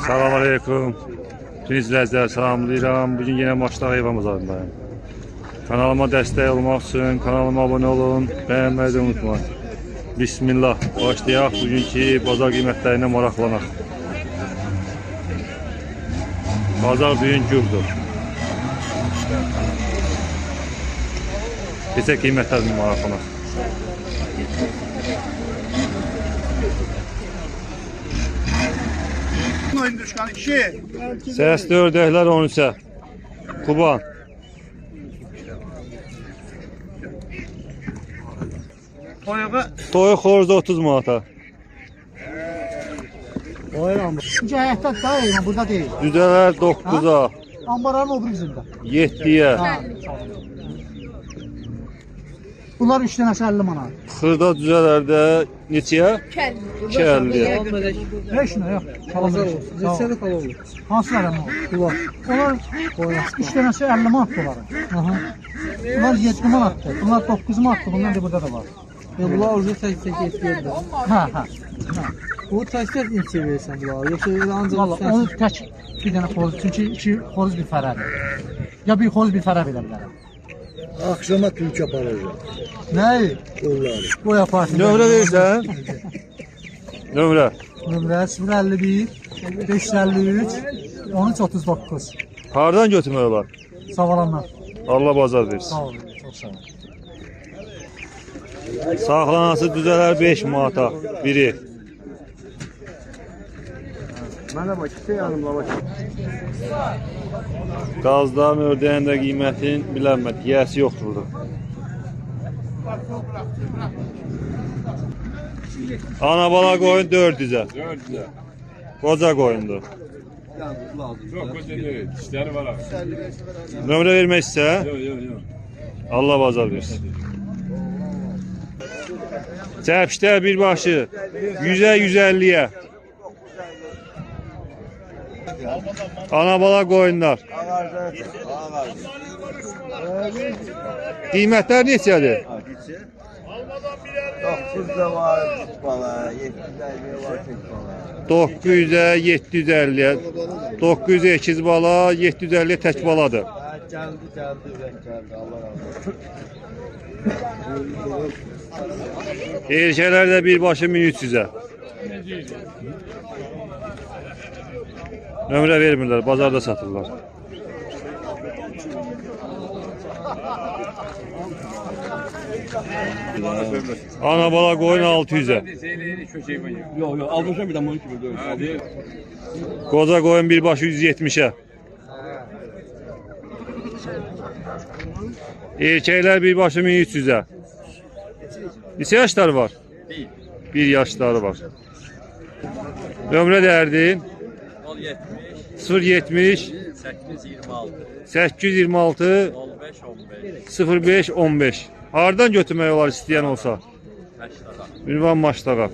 Selamünaleyküm. Tüm izləyicilər salamlayıram. Bugün yine maçlar heyvan bazarındayım. Kanalıma dəstək olmaq üçün kanalıma abone olun, bəyənməyi də unutmayın. Bismillah. Başlayaq bugünkü bazar qiymətlərinə maraqlanaq. Bazar bugün gürdür. Keçək qiymətlərinə maraqlanaq. Səsli ördəklər 13'ə. Kuban. Toyuq xoruzda 30 manata. Cəhətdə da burada deyil. Düzələr 9'a. Ambarların o birisində. 7'yə. Bunlar 3 dənəsi 50 manat. Xırda düzələrdə neçəyə? 2.50'yə. Heç nə yox. Çalamır. Neçədə qalır? Hansılar amma? Bunlar 3 dənəsi 50 manat bunlar. Bunlar 7 manatdır. Bunlar 9 manatdır. Bunlar da burada da var. Bunlar ucuz tək etməyirdi. Hə. Bu təklər neçə verirsən bunlar? Yoxsa ancaq Valla onu tək bir dənə xoruz. Çünki 2 xoruz bir fərədir. Ya bir xoruz bir fərə verə bilərəm. Akşama tülk aparacağım. Nə? Onları. Bu yaparsın. Nömrə verirsən? Nömrə. Nömrə 051 553 1339. Hardan götürmək olar? Sağ olanlar. Allah bazar versin. Sağ olun. Çok sağ olun. Saxlanası düzələr 5 manata biri. Mənə bax, iki yanımla bax. Qazdan ördəyin də qiymətin bilənmədik. Yiyəsi yoxdur burada. Ana bala qoyun 400'ə. 400'ə. Qoca qoyundur. Çok koca değil. Dişleri var abi. Nömrə vermək istə? Yok. Allah bazar versin. Çəpişlər birbaşı 100'ə 150'yə. Ana bala qoyunlar. Qiymətlər neçədir? 9'da var bala, 750 var tek bala. 900'ə 750'yə. 900'ə 2 bala, 750'yə tək baladır. Geldi renk geldi Allah razı olsun. Erkəklər də birbaşı 1300'ə. Nömrə vermirlər, bazarda satırlar. Ana bala qoyun 600'ə. Yok almışam bir de 12 böyle. Hadi. Qoca qoyun birbaşı 170'ə. Erkəklər birbaşı 1300'ə. Neçə yaşları var? 1 yaşları var. Nömrə dərdin? 070 826 05 15. Hardan götürmək olar istəyən olsa? Ünvan Maçdağa.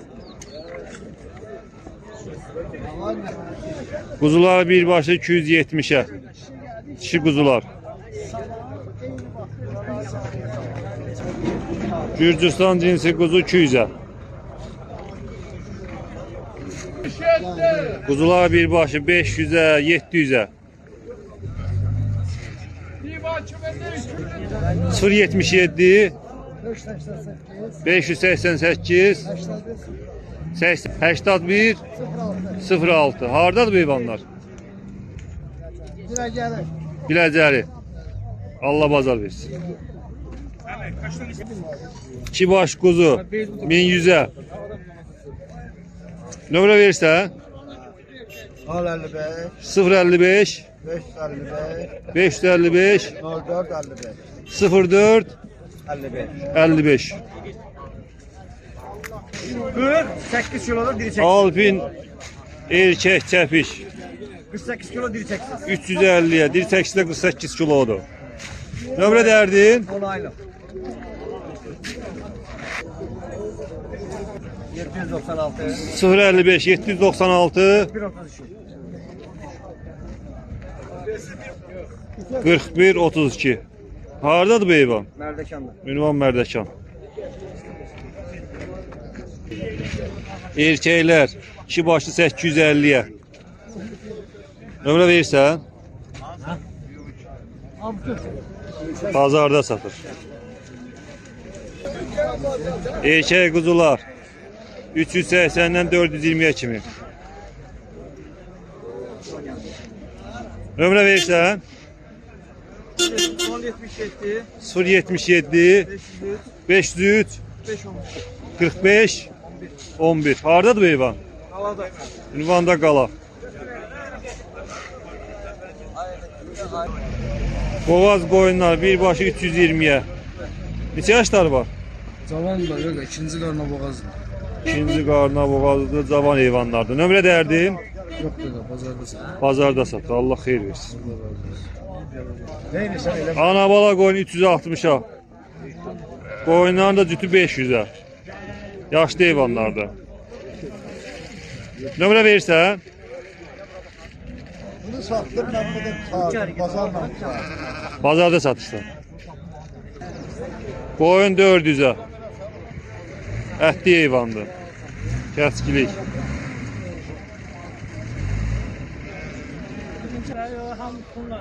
Quzular birbaşı 270'ə. Dişi quzular. Gürcistan cinsi kuzu 200'ə. Kuzular birbaşı 500'ə, 700'ə. 077 588 81 06. Hardadır bu heyvanlar? Biləcəli. Allah bazar versin. 2 baş kuzu 1100'ə. Nömrə verirsən? Al 55, 055 555, 555 04 55, 04 55. 55. 48 kilodur diri çek. Alpin erkek çəpiş 48 kilo diri çeksiz. 350'yə. Diri çəkisi də 48 kilodur. Nömrə dərdin? 10 aylık. 796, 055 796 132. 41 32. Hardadır bu heyvan? Merdekan'da. Ünvan Mərdəkan. Erkəklər 2 başlı 850'yə. Nömrə verirsən? Abdül. Bazarda satır. Erkək quzular 380-dən 420-yə kimi. Nömrə verirsən? 077 077 503 45 11. Hardadır bu heyvan? Alada. Ünvanda qala. Boğaz qoyunlar birbaşı 320'ye. Neçə yaşları var? Cavanlar öyle ikinci karna boğazdı. İkinci qarına boğazlı cavan heyvanlardır. Nömrə dərdim? Yok dedi pazarda sen. Bazarda satır. Allah xeyir versin. Ana bala qoyun 360'a. Qoyunların da cütü 500'ə. Yaşlı heyvanlardır. Nömrə verirsən? Bunu sattım ben bunu pazarla. Bazarda satışda. Qoyun 400'ə. Ətli heyvandır. Kəskilik.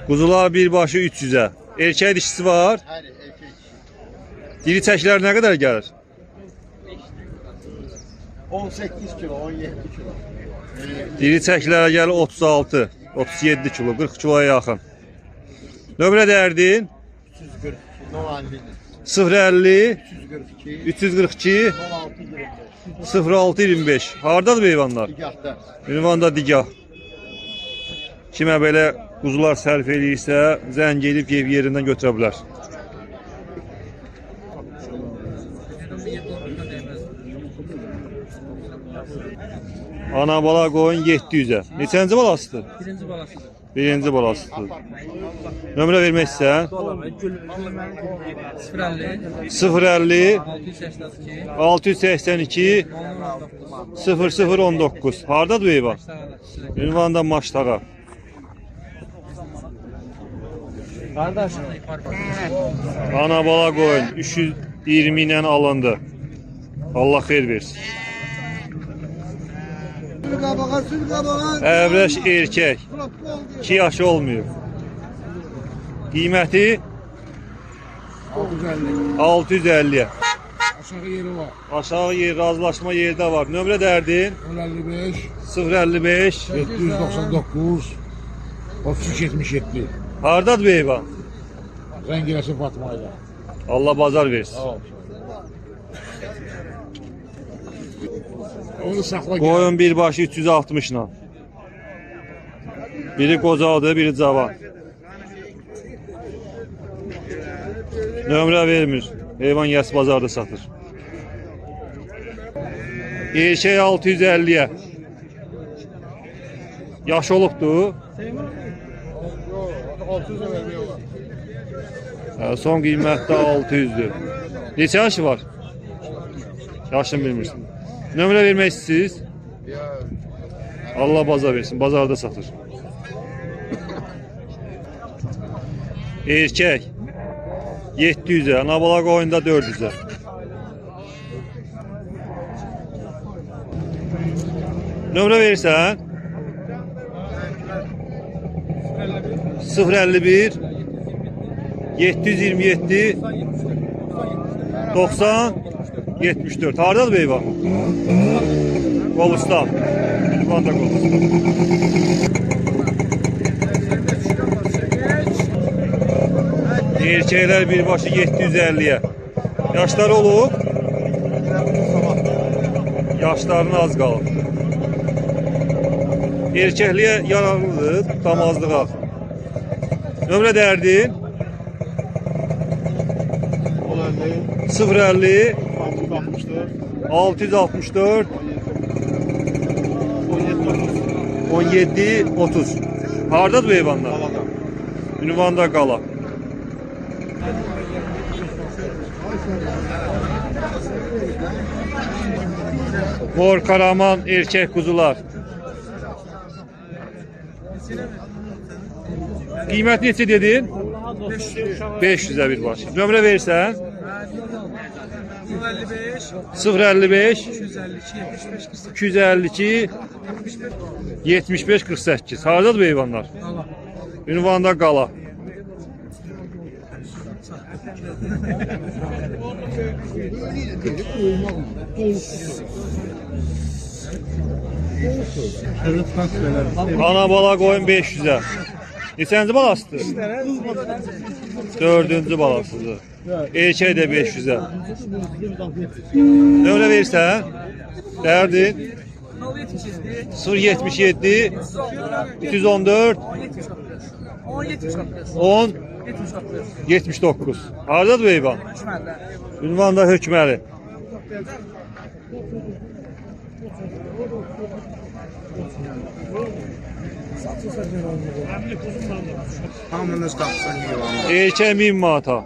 Quzular birbaşı 300'ə. Erkək dişisi var. Her erkek. Diri çəkilər nə qədər gəlir? 18 kilo, 17 kilo. Diri çəklərə gəlir 36, 37 kilo, 40 kiloya yaxın. Nömrə dərdin? 340, Novalli. 050 342, 342 16, 06 25. Hardadır bu heyvanlar? Digahda. Ünvanda digah. Kimə belə quzular sərf eləyirsə, zəng edib ev yerindən götürə bilər. Ana bala qoyun 700'ə. Neçənci balasıdır? Birinci balasıdır. Birinci balasıdır. Nömrə vermək istəyən? 050 050 682 0019. Hardadır bu heyvan? Ünvanda Maçtağa. Kardeş. Ana bala qoyun 320 ilə alındı. Allah xeyir versin. Əvrəş erkək. 2 yaşı olmuyor. Qiyməti 650'ye. Aşağı yeri var. Aşağı yer, razılaşma yerdə var. Nömrə dərdin? 055 055 799 33 77. Hardadır bu heyvan? Rəngiləsi Fatma ile. Allah bazar versin. Onu saxla. Qoyun birbaşı 360 ilə. Biri qocadır, biri cavan. Nömrə vermir. Heyvan yəs bazarda satır. Erkək 650'ye. Yaş olubdur. Son qiymətdə 600'dür. Neçə yaşı var? Yaşını bilmirsin. Nömrə vermək istəyirsiniz? Allah bazar versin. Bazarda satır. Erkək 700'ə. Ana bala qoyunda 400'ə. Nömrə verirsən? 051 727 90 74. Hardadır bu heyvan? Qolustan. Ünvanda Qolustan. Erkəklər birbaşı 750'ye. Yaşları olub? Yaşlarına az qalıb. Erkəkliyə yararlıdır, damazlığa. Nömrə dərdin? 050 664 17 30. Hardadır bu heyvanlar? Ünvanda qala. Mor Karaman erkek kuzular. Qiymət neçə dedin? 500'ə bir baş. Nömrə versən? 055 055 252 75 252 75-48. Hardadır bu heyvanlar? Ünvanda qala. Ana bala qoyun 500'ə. Neçənci balasıdır? 4-cü balasıdır. Erkək də 500'ə. Nömrə verirsən? Dərdin? 077 314 10 79. Hardadır bu heyvan? Ünvanda Hökməli. Hamınız qapısın heyvanı. Erkək 1000 manata.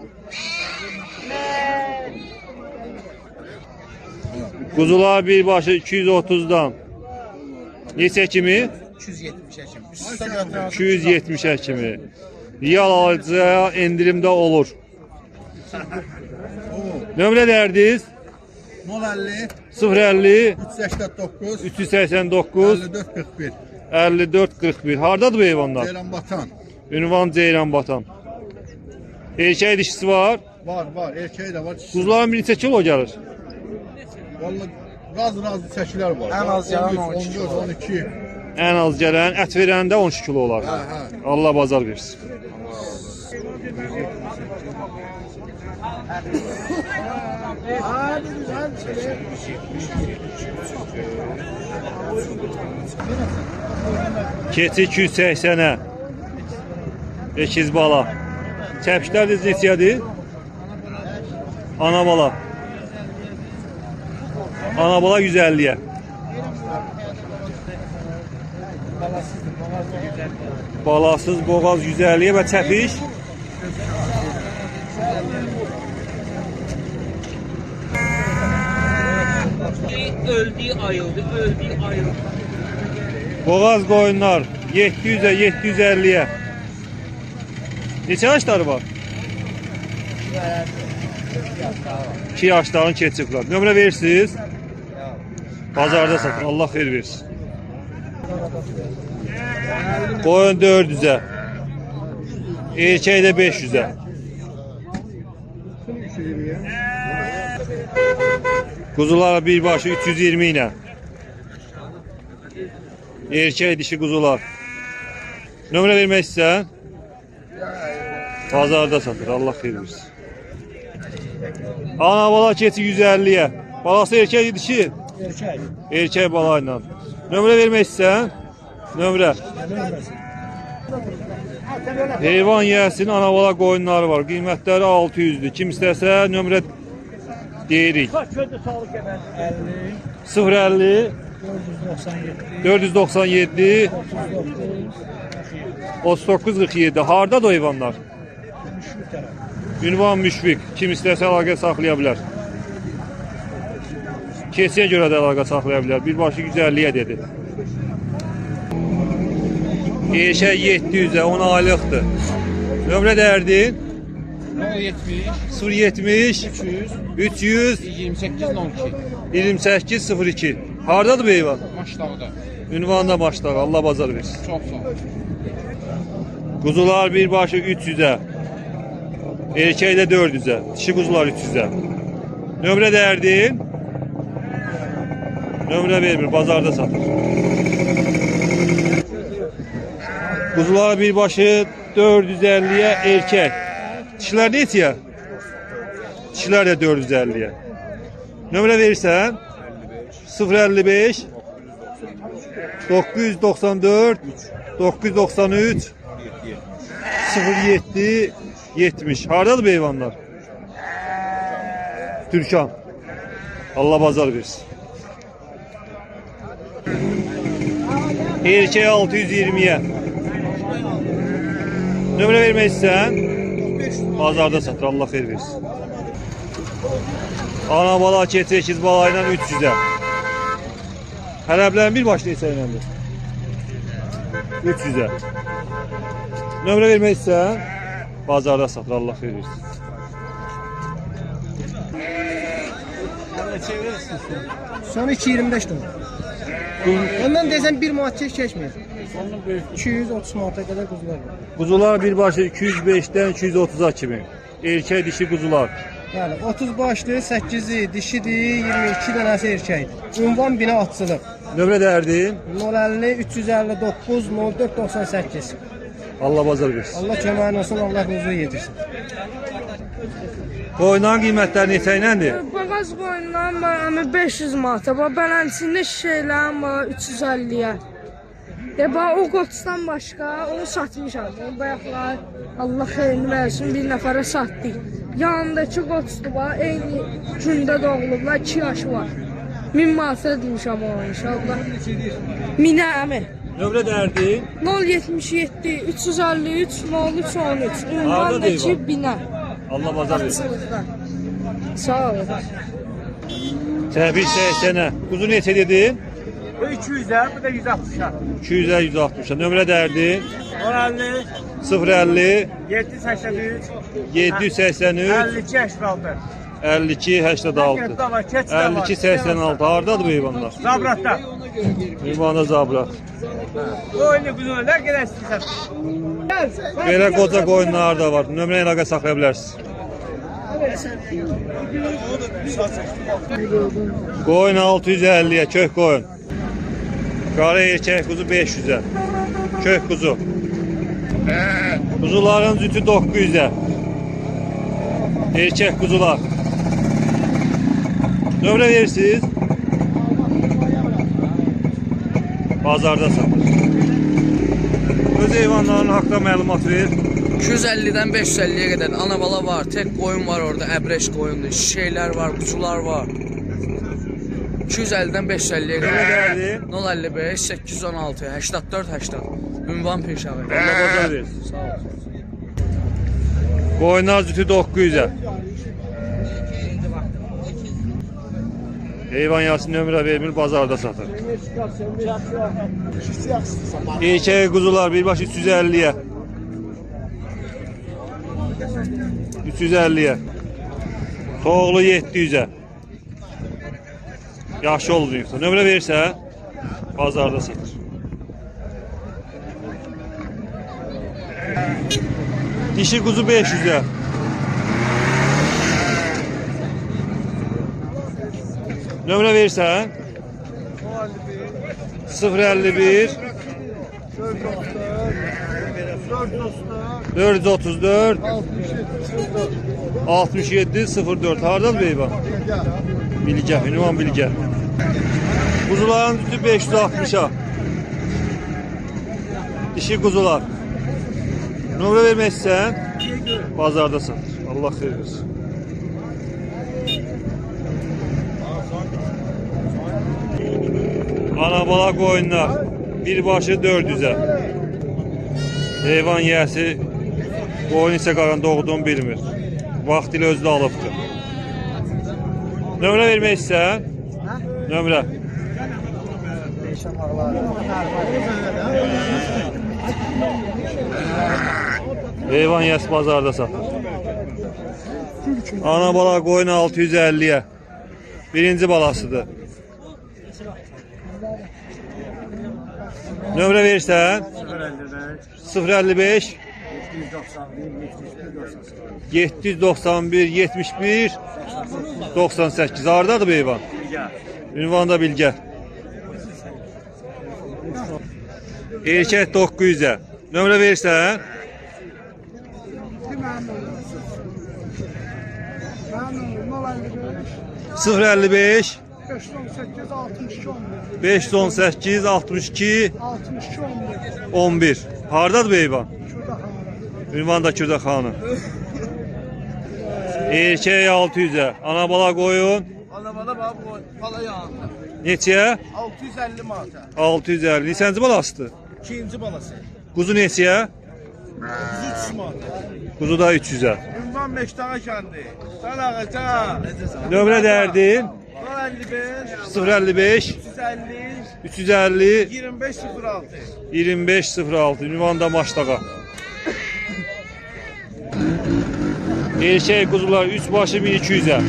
Quzular birbaşa 230'dan. Neçə kimi? 270'e kim? 270'ə kimi. Riyal alıcıya endirimdə olur. Nömrə dərdiniz? 050 050 389 389 54 41. 54-41. Hardadır bu heyvanlar? Ceylan Batan. Ünvan Ceylan Batan. Erkək dişisi var. Var. Erkeği de var. Quzuların bir neçə kilo gəlir? Vallahi razı çəkilər var. En az yalan 13, 14, 12. Ən az gələn, ət verəndə 13 kilo olar. Hə. Allah bazar versin. Keçi 280'ə. 8 bala. Çəpişlər də neçədir? Ana bala. Ana bala 150'yə. Balasız boğaz 150'yə və çəpiş Öldü, ayıldı. boğaz qoyunlar 700'ə 750'yə. Neçə yaşları var? 2 yaşların keçiblər. Nömrə verirsiniz? Bazarda satın. Allah xeyir versin. Qoyun 400'ə. Erkək də 500'ə. Quzular birbaşa 320 ilə. Erkək dişi quzular. Nömrə vermək istəyən? Bazarda satır. Allah xeyir versin. Ana bala keçi 150'yə. Balası erkək dişi? Erkək bala ilə. Nömrə vermək istəyən? Nömrə. Heyvan yəsin ana bala qoyunları var. Qiymətləri 600'dür. Kim istəsə nömrə deyirik. 050 497 3947. Hardadır o heyvanlar? Ünvan Müşfiq. Kim istəsə əlaqə saxlaya bilər. Keçiyə görə də əlaqə saxlaya bilər. Birbaşa 150'yə dedi. Erkək 700'ə 10 aylıqdır. Nömrə dərdin? 070 300 28 02. Hardadır bu heyvan? Maçlarda. Ünvanda Maçdağı. Allah bazar versin. Çok sağ ol. Quzular birbaşa 300'ə. Erkək də 400'ə. Dişi quzular 300'ə. Nömrə dərdin? Nömrə vermir. Bazarda satır. Quzular birbaşı 450'yə erkək. Dişilər neçəyə? Dişilər də 450'yə. Nömrə verirsən? 055 994 993 07 70. Hardadır bu heyvanlar? Türkan. Allah bazar versin. Erkək 620'yə. Nömrə vermək istəyən? Bazarda satır. Allah xeyir versin. Ana bala keçi 8 bala ilə 300'ə. Hələblərin bir baş neçə iləndir? 300'ə. Nömrə vermək istəyən? Bazarda satır. Allah xeyir versin. Son 2.25 lira. Ondan desem 1 manat keçmir. 230 manata kadar kuzular var. Quzular birbaşa 205-dən 230-a kimi. Erkək dişi quzular. Yani 30 başlı, 8'i, dişidir, 22 dənəsi erkəkdir. Ünvan bina atçılıq. Nömrə dərdim. 050 359 04 98. Allah bazar versin. Allah köməyin olsun, Allah ruzu yedirsin. Qoyunların qiymətləri neçə iləndir? Boğaz qoyundan var 500 manata, bələnsində şişələrim var 350-yə. O qoçdan başqa onu satmışam. Onu bayaqlar Allah xeyrini versin bir nəfərə satdık. Yanındakı qoçdu var, eyni gündə doğulublar, 2 yaşı var. 1000 manata demişəm ona inşallah. Minə əmi. Nömrə dərdim. 077 353 03 13. Hardadır Ünvandakı binə. Allah bazar versin. Açılıqda. Sağ olun. Təbrik 80-ə. Quzu neçə dedin? Bu 200'e, bu da 160'a. 200-ə 160-a. Nömrə dərdim. 150, 050 783, 783 52 86. 52 86. 52 86. Hardadır bu heyvanlar? Zabrat'ta. Heyvanda zabrat. Bu oyunu kuzunu ne kadar istersen. Belə qoca qoyunlar da var. Nömrə əlaqə saxlaya bilərsiniz. Qoyun 650-yə, kök qoyun. Qara erkək quzu 500-ə. Kök quzu. Quzuların zütü 900-ə. Erkək quzular. Nömrə verirsiniz. Bazarda satır. Öz heyvanların haqda məlumat ver. 250'den 550'ye kadar ana bala var. Tek koyun var orada. Ebreş koyundu. Şişeyler var. Kuzular var. 250'den 550'ye kadar. 055 816 84 80. Ünvan Peşağı. Allah bazar versin. Qoyunlar zütü 900'ə. Heyvan yası nömrə vermir, bazarda satır. Erkək quzular birbaşa 350'yə. 350'yə. Toğlu 700'ə. Yaxşı olacaqsa. Nömrə verirsə, bazarda satır. Dişi quzu 500'ə. Nömrə verirsən? 051 434 67 04. Hardan heyvan? Bilgə, ünvan Bilgə. Quzuların sütü 560'a. Dişi quzular. Nömrə verməksən, bazarda satır. Allah xeyir versin. Ana bala qoyunlar birbaşı 400'ə. Heyvan yiyəsi qoyun isə qaran doğduğunu bilmir. Vaxt ilə özü də alıbdır. Nömrə vermək istəyən? Nömrə. Heyvan yiyəsi bazarda satır. Ana bala qoyun 650'yə. Birinci balasıdır. Nömrə verirsən? 055 791 71 98. Hardadır bu heyvan? Ünvanda Bilgə. Erkək 900'ə. Nömrə verirsən? Sıfır 55 518 62 11. Hardadır bu heyvan? Ünvanda Kürdəxanı. Erkək 600'ə. Ana bala qoyun. Ana bala bala yanında. Neçəyə? 650 manata. 650. Neçənci balasıdır? İkinci balası. Quzu neçəyə? 300 manata. Quzu da 300'ə. Ünvan Meştağa kendi. Sen ağaca. Nömrə dərdin? 055 055 350 350 2506. 2506. Ünvanda Maşdağa. Erkək quzular 3 başı 1200'ə.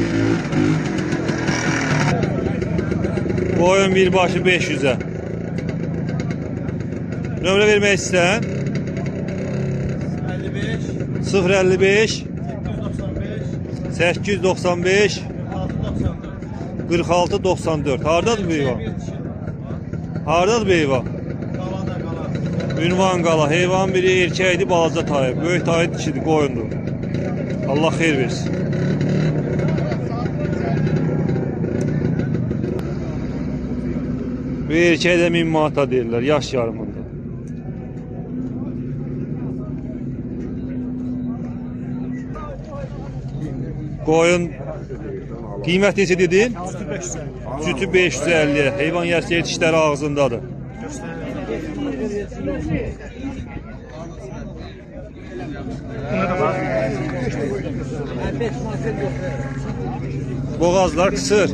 Qoyun bir başı 500'ə. Nömrə vermək istəyən? 055 895 46 94. Hardadır bu heyvan? Hardadır bu heyvan? Ünvan qala. Heyvan biri erkəkdir, balaca tayı. Böyük tayı dişidir, qoyundur. Allah xeyir versin. Bu erkəyə də 1000 manata deyirlər, yaş yarımında. Qoyun qiymət neçə dedin? Cütü 550. Heyvan yerçəyi dişləri ağzındadır. Boğazlar kısır.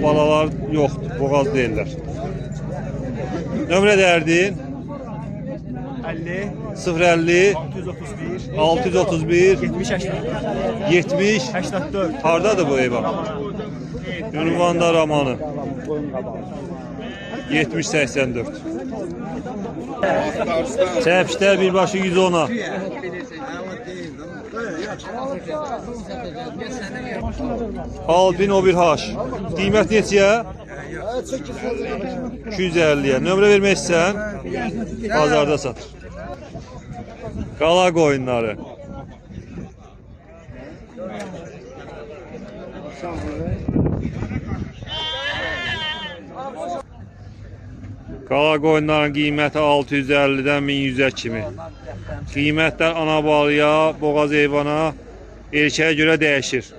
Balalar yoxdur, boğaz deyirlər. Nömrə dərdin? 050 631 70 84. Hardadır bu heyvan? Ünvanda Ramanı. 70-84. Çəpişlər birbaşı 110'a. Albin o bir haş. Qiymət neçəyə? 250'ye. Nömrə vermək istəyən? Bazarda satır. Qala qoyunları. Qala qoyunların qiyməti 650'dən 1100'ə kimi. Qiymətlər ana balıya, boğaz heyvana, erkəyə görə dəyişir.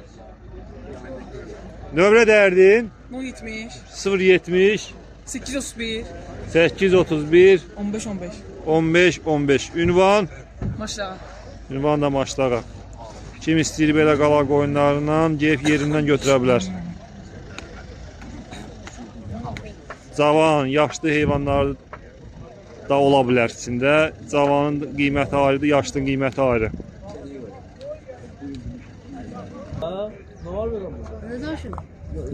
Nömrə dərdin? 070 070 831 831 15 15 15 15. Ünvan? Maşlağa. Ünvan da maçlara. Kim istəyir belə qala qoyunlarından gelib yerindən götürə bilər. Cavan, yaşlı heyvanlar da ola bilər içində. Cavanın qiyməti ayrıdır, yaşlının qiyməti ayrı.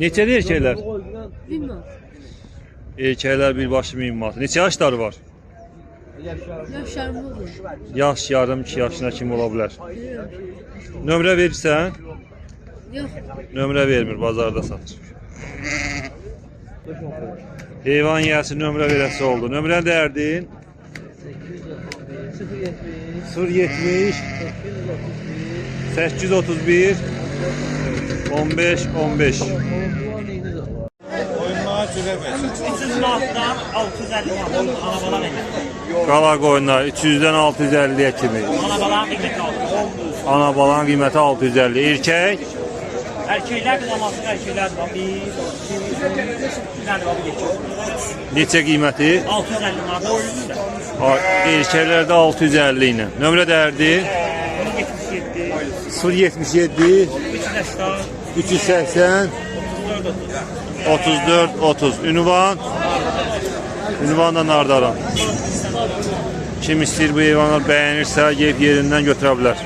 Neçədir erkəklər? Bilmem. Erkəklər birbaşı 1000 manat. Neçə yaşları var? Yaşlarım olur. Yaş yarım 2 yaşına kimi ola bilər. Nömrə verirsən? Yok. Nömrə vermir, bazarda satır. Heyvan yiyəsi nömrə verəsi oldu. Nömrə dərdin? 070 831 15 15. Qala qoyunlar 300'dən 650'ye kimi. Ana balanın qiyməti 650. Erkək? Erkekler de namazlı erkekler de var. Bir tane var geçiyor. Neçə qiyməti? 650 manat. Erkəklərdə 650 ilə. Nömrə dərdi? 077 380 34 30. Ünvan? Ünvan da nardaran. Kim istəyir bu heyvanlar bəyənirsə, gelib yerindən götürə bilər.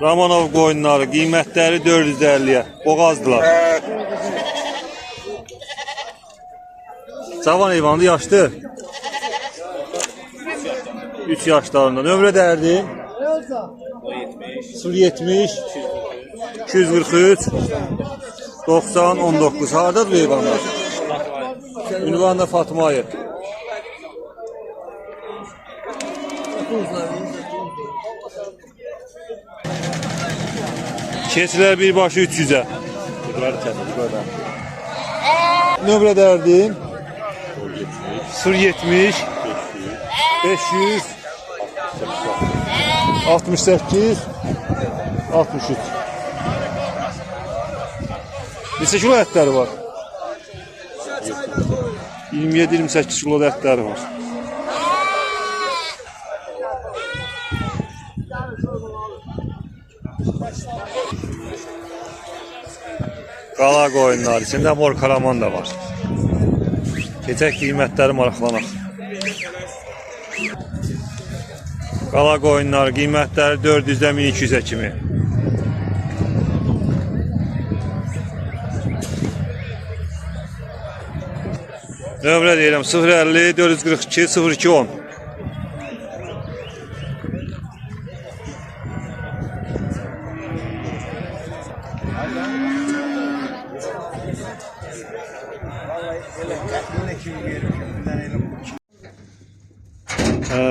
Ramanov qoyunları, qiymətləri 450'ye. Boğazdılar. Cavan heyvandı, yaşlı. 3 yaşlarında. Nömrə dərdi? 070 243 90 19. Hardadır bu heyvanlar? Ünvan da Fatma'yı. Keçilər birbaşı 300'ə. Nömrə dərdin? 070 500 68 63. Neçə kilo ətləri var? 27-28 kilo ətləri var. Qala qoyunlar, içində mor karaman da var. Keçək qiymətləri maraqlanaq. Qala qoyunlar qiymətləri 400-dən 1200-ə kimi. Nömrə deyirəm 050 442 0210.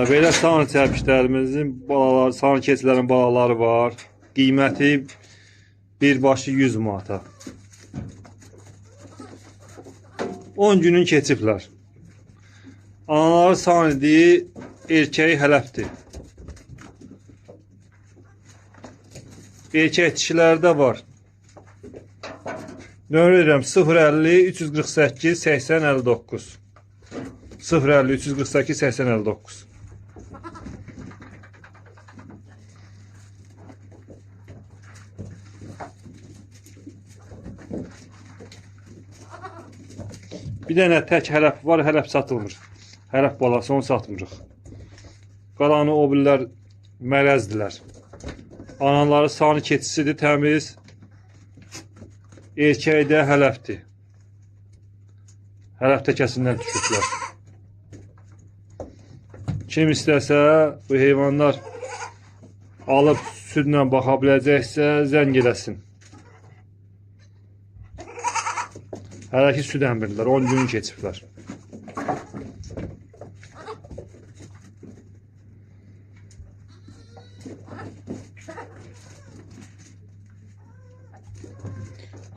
Belə sarı çərpişlərimizin balaları, sarı keçilərin balaları var. Qiyməti birbaşı 100 manata. 10 günün keçiblər. Anaları sanidir, erkəyi hələfdir. Erkək dişilərdə var. Nömrə edirəm 050 348 80 59. 050 348 80 59. Bir dənə tək hələf var, hələf satılmır. Hələf balası, onu satmırıq. Qalanı o birlər mərəzdilər. Anaları sani keçisidir, təmiz. Erkəyi də hələfdir. Hələf təkəsindən düşüblər. Kim istəsə bu heyvanlar alıb südlə baxa biləcəksə zəng eləsin. Hələ ki süd əmmirlər, 10 gün keçiblər.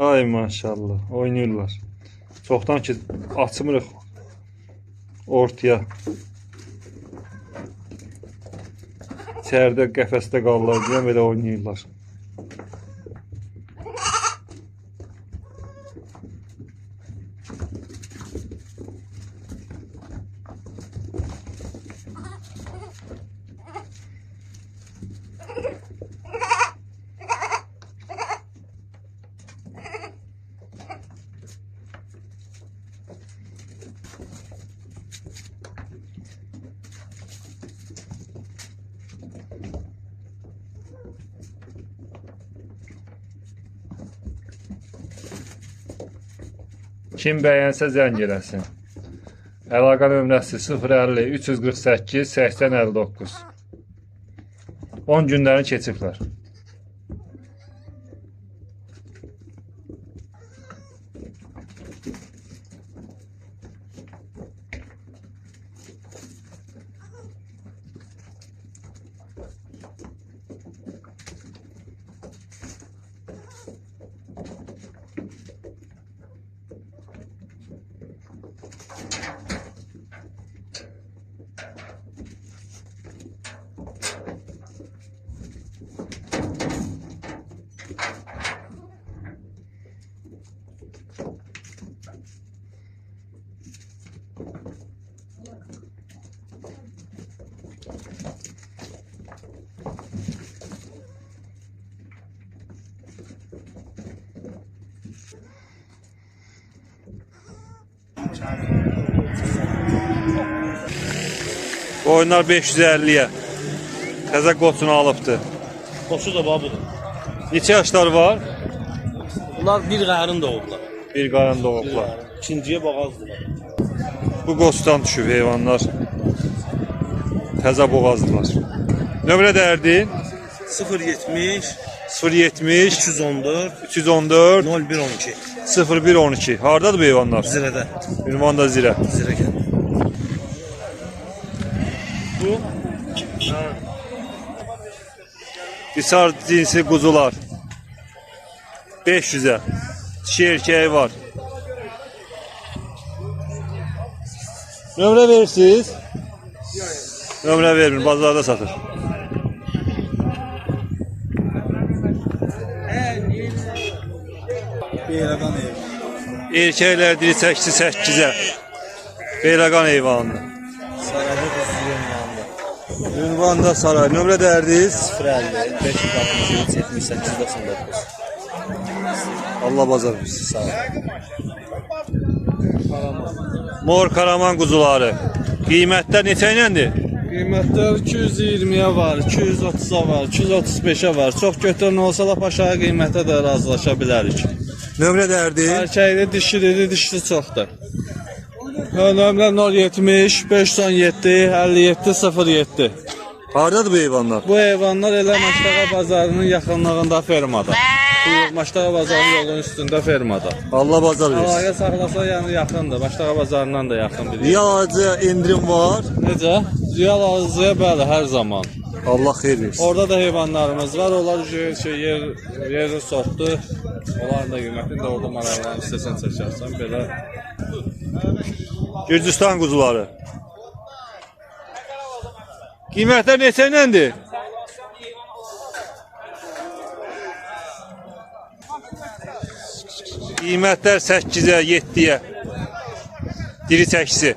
Ay maşallah, oynayırlar. Çoxdan ki açmırıq ortaya. İçəridə qəfəsdə qalırlar deyə belə oynayırlar. Kim bəyənsə zəng eləsin. Əlaqə nömrəsi 050 348 80 59. 10 günlərini keçiblər. Oyunlar 550'ye. Təzə qoçunu alıbdı. Qoçu da budur. Neçə yaşlar var? Bunlar bir qarın doğublar. Bir qarın doğublar. İkinciyə boğazdılar. Bu qoçdan düşüb heyvanlar. Təzə boğazdılar. Nömrə dərdin? 070 070 314 314 0112. 0112. Hardadır bu heyvanlar? Zirədə. Ünvan da Zirə. Zirə gəl. Bu Hisar cinsi quzular. 500'e. Dişi erkeği var. Nömrə verirsiniz? Nömrə vermir, bazarda satır. Beyləqan ev. Erkəklər diri 8'e. Beyləqan heyvanı. Sarayda qızılın yanında. Ünvanda saray. Nömrə dərdiniz? 050 563 78 99. Allah bazar versin. Sağ ol. Mor karaman quzuları. Qiymətlər neçə iləndir? Qiymət qiymətlər 220-yə var, 230-a var, 235-ə var. Çox götürən olsa da aşağı qiymətə də razılaşa bilərik. Nömrə dərdi. Erkəkli, dişili, dişisi çoxdur. Nömrə 070 517 57 07. Hardadır bu heyvanlar? Bu heyvanlar elə Maçtağa bazarının yaxınlığında fermada. Bu Maçtağa bazarının yolunun üstündə fermada. Allah bazar versin. Əlaqə saxlasa yəni yaxındır. Maçtağa bazarından da yaxın bilir. Real ağacı indirim var. Necə? Real arzıya bəli hər zaman. Allah xeyir versin. Orada da heyvanlarımız var. Onlar yeri sortdu. Onların da qiymətini də orada maraqlarını istəsən çəkərsən. Belə Gürcüstan quzuları. Qiymətlər neçə iləndir? Qiymətlər 8-ə, 7-yə. Diri çəkisi.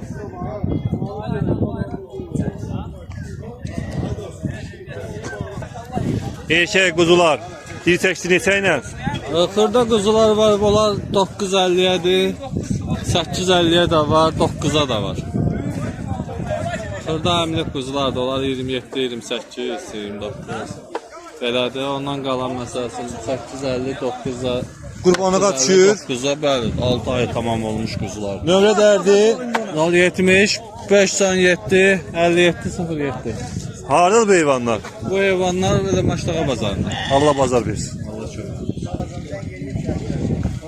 Erkək quzular. Diri çəkisi neçə ilə? xırda quzular var. Onlar 950-yədir. 850-yə də var, 9-a da var. Xırda əmlik quzular da onlar 27, 28, 29. Belədir. Ondan qalan məsələsini 850, 9-a. Qurbanlığa düşür. 9-a bəli, 6 ay tamam olmuş quzular. Nömrə dərdi. 070 517 57 07. Hardadır bu heyvanlar? Bu heyvanlar belə Maçtağa bazarında. Allah bazar versin. Allah şükür.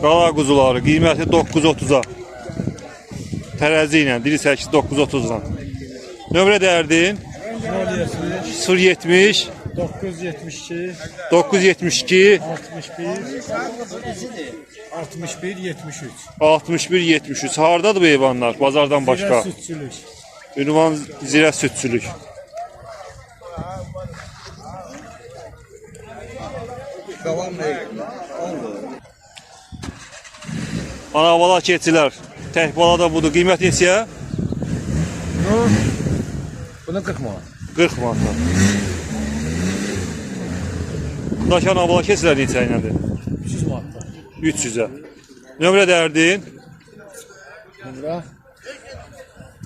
Qala quzuları qiyməti 930-a. Tərəzi ilə diri 8 930-dan. Nömrə dərdin 070 972 972 61 73. 61 73. Hardadır bu heyvanlar? Bazardan başqa. Sütçülük. Ünvan zirə sütçülük. Ana bala keçilər. Tək bala da budur. Qiymət neçəyə? Buna 40 manat. 40 manatdan. Bundakı ana bala keçilər neçə iləndir? 300 manatdan. 300-ə. Nömrə dərdin Nömrə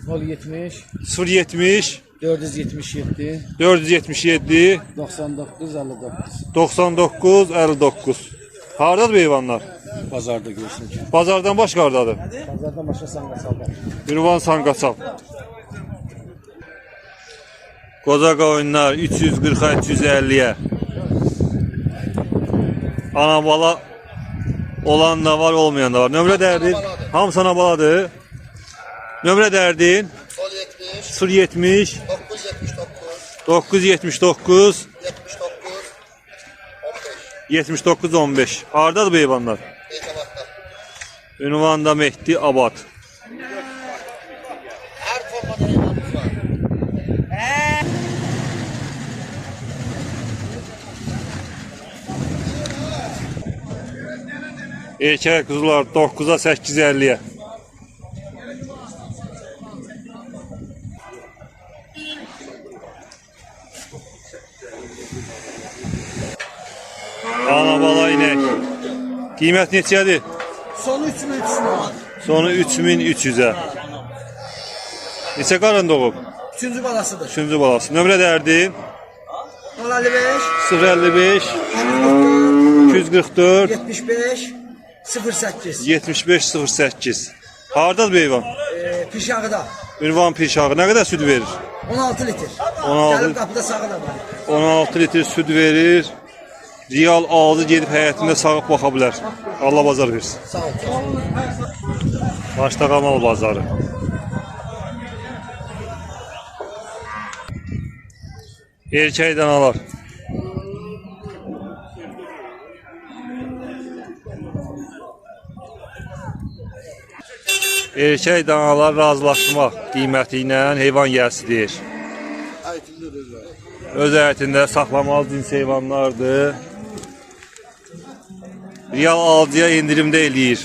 070 070 477 477 99 59. 99 59. Hardadır bu heyvanlar? Bazarda görsün ki. Bazardan başqa hardadır? Bazarda başqa sanqasalda. Ünvan Sanqaçal. Qoca qoyunlar 340-a 350-yə. Ana bala olan da var, olmayan da var. Nömrə dərdin? Hamısı ana baladır. Nömrə dərdin? 070 979 79 15. Hardadır bu heyvanlar? Ünvanda Mehdi Abad. Erkək quzular 9-a 850-yə. Ana bala inek. Qiymət neçədir? Sonu 3300 manat. Sonu 3300-ə. Neçə qarın doğub? 3-cü balasıdır. 3-cü balası. Nömrə dərdi? 055 055 244 75 08. 75 08. Hardadır bu heyvan? Pişağıda Ünvan Pirşağı. Nə qədər süd verir? 16 litr. 16. Gəlib qapıda sağı da var. 16 litr süd verir. Real ağzı gedib həyətində sağıb baxa bilər. Allah bazar versin. Sağ ol. Maçtağa mal bazarı. Erkək danalar. Erkək danalar razılaşmaq qiyməti ilə heyvan yəsidir. Öz həyətində saxlamalı cins heyvanlardır. Real alıcıya indirimdə eləyir.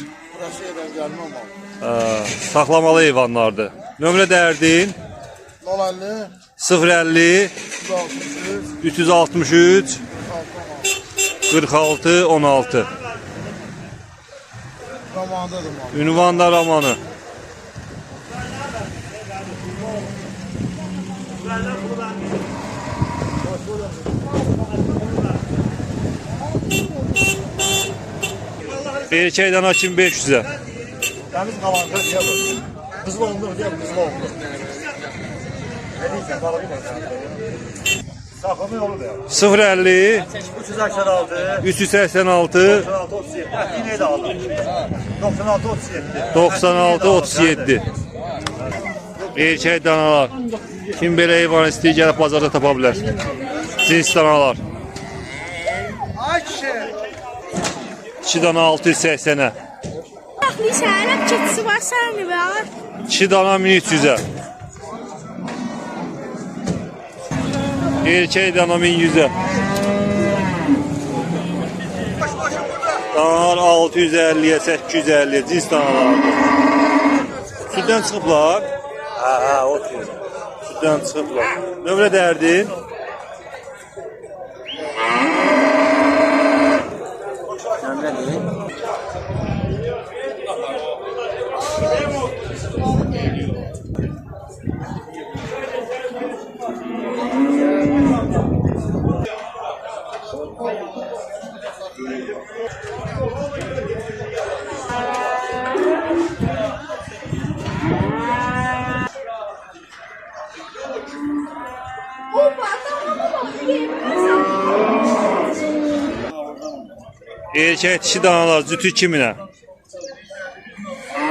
Saxlamalı heyvanlardır. Nömrə dərdin 050 363 46 16. Ünvanda Ramanı. Erkek dana 2500'e. Temiz kalandı diye bu. Kızıl oldu diye kızıl oldu. Ne diyeceğim? Bana bir bak. Saklama yolu da ya. 050 386 386 96 37. Yine de aldım. 96 37. 96 37. Erkek danalar. Kim belə heyvan istəyir gəlib bazarda tapa bilər. Cins danalar. 2 dana 680'e. Lisənin keçisi var səni var. 2 dana 1300'e. Erkek dana 1100'e. Danalar 650'ye 850'ye cins danalar. Süddən çıxıblar. Ha o diyor. Süddən çıxıblar. Nömrə dərdin? Erkek dişi danalar cütü 2000'e.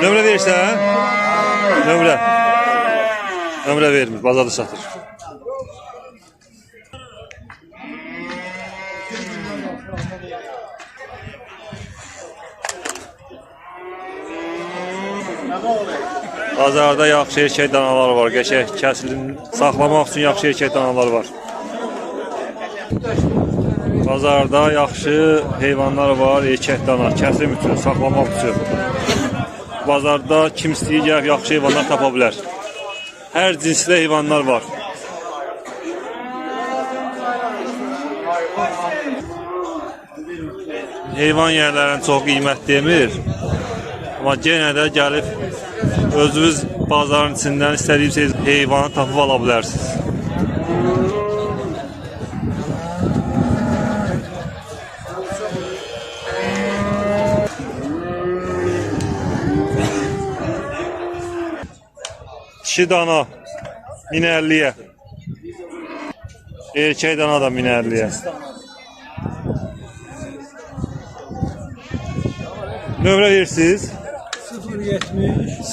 Nömrə verirsən? Nömrə. Nömrə vermir, bazarda satır. Bazarda yaxşı erkek danalar var, qəşəng kəsilin saxlamaq üçün yaxşı erkek danalar var. Bazarda yaxşı heyvanlar var, erkek dana, kəsim üçün, saxlamaq üçün. Bazarda kim istəyir gəlib yaxşı heyvanlar tapa bilər. Hər cinsdə heyvanlar var. Heyvan yerlərinin çox qiymət demir. Amma yenə də gəlib özünüz bazarın içindən istədiyiniz heyvanı tapıb ala bilərsiniz. Dişi dana 1050'ye. Erkek dana da 1050'ye. Nömrə verirsiniz?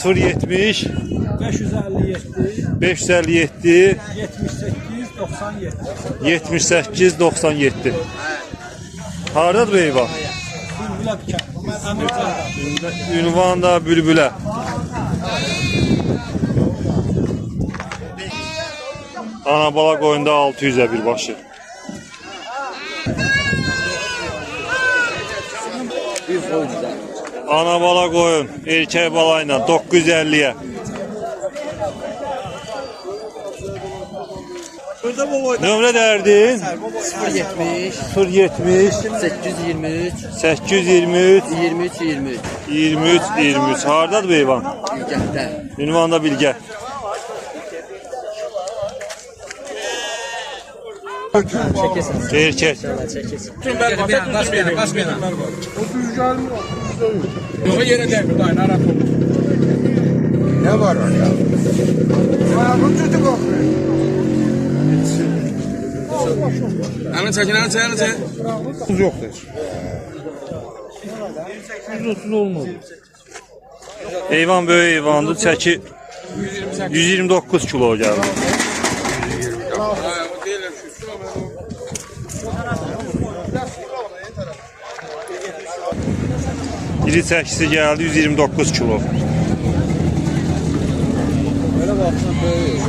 070 557 557 78 97. 78 97. Hardadır bu heyvan? Ünvan da Bülbülə. Ana bala qoyunda 600'e bir başı. Ana bala qoyun, erkek balayla 950'ye. Nömrə dərdin? 070 823 823 23 23 23 23. Hardadır bu heyvan? Bilgətdə. Ünvanda Bilgə. Erkek. Ne var orada? Ana çəkin, ana çək, ana çək. Tuz yoktur. 130 olmadı. Heyvan böyük heyvandır. Çəki 129 kilo gəlir. İri çəkisi gəldi 129 kilo. Böyle baksan böyle.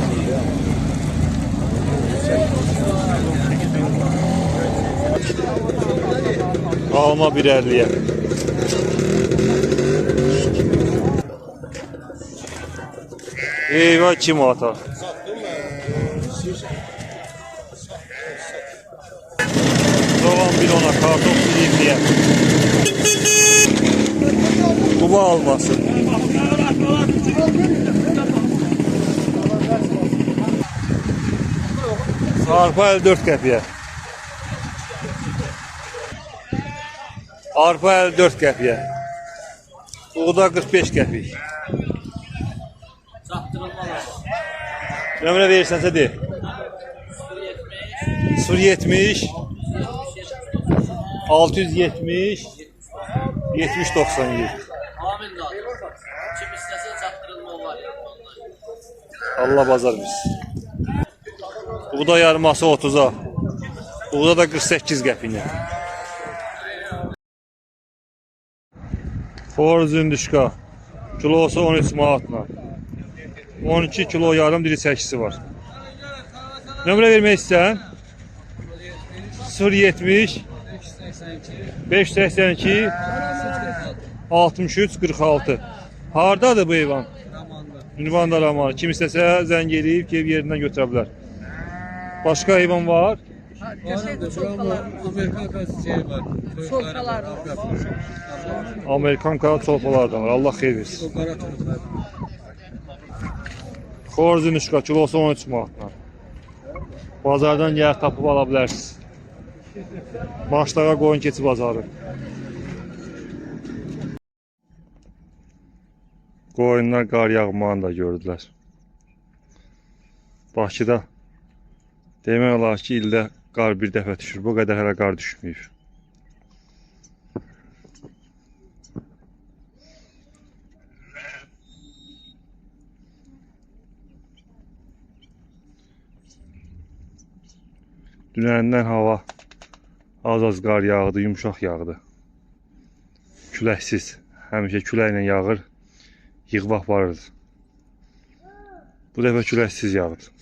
Alma 150'ye. Eyvah kim ata? Soğan 1.10'a, kartof 20'ye. Kuba alması. Sarpa 54 qəpiyə. Arpa 54 qəpiyə. Buğda 45 qəpik. Nömrə verirsənsə de. 070 670 7097. Allah bazar bilsin. Buğda yarması 30'a. Buğda da 48 qəpiylə. Xoruz ündüşka. Kilosu 13 manatla. 12 kilo yarım diri çəkisi var. Nömrə vermək istəyən 070 582 63 46. Hardadır bu heyvan? Ünvanda Ramanı. Kim istəsə zəng eləyib ki, yerindən götürə bilər. Başqa heyvan var? Amerikan kara çolpalardan var. Allah xeyir versin. Xoruz ündüşka kilosu 13 manatla. Bazardan yer tapıb ala bilərsiniz. Maçlara qoyun keçi bazarı. Qoyunlar qar yağmağını da gördülər. Bakıda demək olar ki, ildə qar bir dəfə düşür. Bu qədər hələ qar düşməyib. Dünəndən hava az qar yağdı, yumşaq yağdı. Küləksiz. Həmişə küləklə yağır, yığıb aparırdı. Bu dəfə küləksiz yağdı.